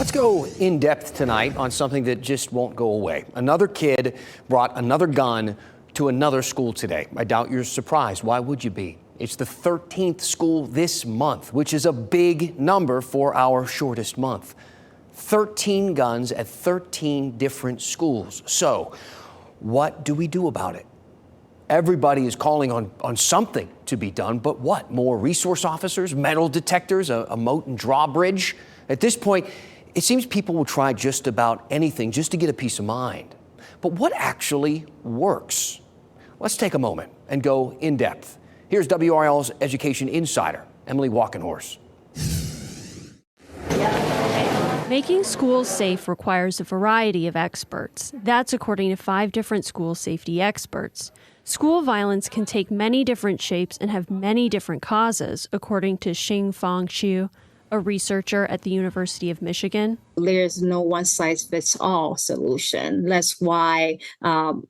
Let's go in depth tonight on something that just won't go away. Another kid brought another gun to another school today. I doubt you're surprised. Why would you be? It's the 13th school this month, which is a big number for our shortest month. 13 guns at 13 different schools. So what do we do about it? Everybody is calling on something to be done, but what? More resource officers, metal detectors, a moat and drawbridge? At this point, it seems people will try just about anything just to get a peace of mind. But what actually works? Let's take a moment and go in depth. Here's WRL's education insider, Emily Walkenhorst. Making schools safe requires a variety of experts. That's according to 5 different school safety experts. School violence can take many different shapes and have many different causes, according to Xing-Fang Xu, a researcher at the University of Michigan. There's no one-size-fits-all solution. That's why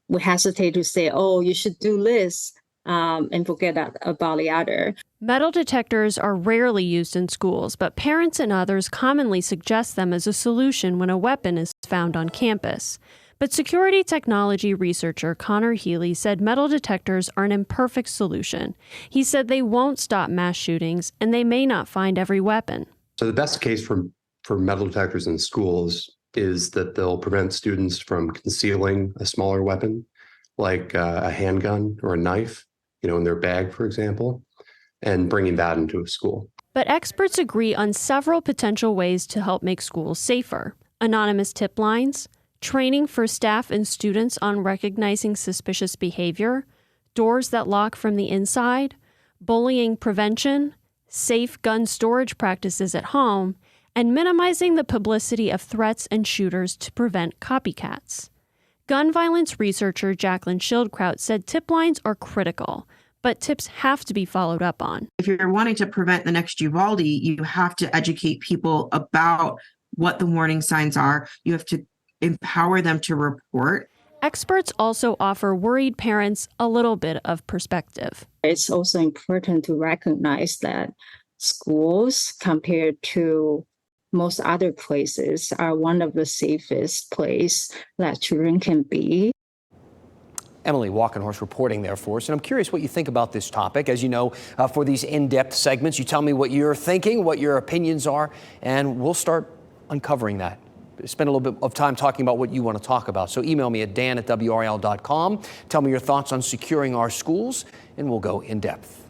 we hesitate to say, oh, you should do this, and forget about the other. Metal detectors are rarely used in schools, but parents and others commonly suggest them as a solution when a weapon is found on campus. But security technology researcher Connor Healy said metal detectors are an imperfect solution. He said they won't stop mass shootings, and they may not find every weapon. So the best case for metal detectors in schools is that they'll prevent students from concealing a smaller weapon, like a handgun or a knife, in their bag, for example, and bringing that into a school. But experts agree on several potential ways to help make schools safer. Anonymous tip lines, training for staff and students on recognizing suspicious behavior, doors that lock from the inside, bullying prevention, safe gun storage practices at home, and minimizing the publicity of threats and shooters to prevent copycats. Gun violence researcher Jacqueline Schildkraut said tip lines are critical, but tips have to be followed up on. If you're wanting to prevent the next Uvalde, you have to educate people about what the warning signs are. You have to empower them to report. Experts also offer worried parents a little bit of perspective. It's also important to recognize that schools, compared to most other places, are one of the safest places that children can be. Emily Walkenhorst reporting there for us. And I'm curious what you think about this topic. As you know, for these in-depth segments, you tell me what you're thinking, what your opinions are, and we'll start uncovering that. Spend a little bit of time talking about what you want to talk about. So email me at dan@wral.com. Tell me your thoughts on securing our schools, and we'll go in depth.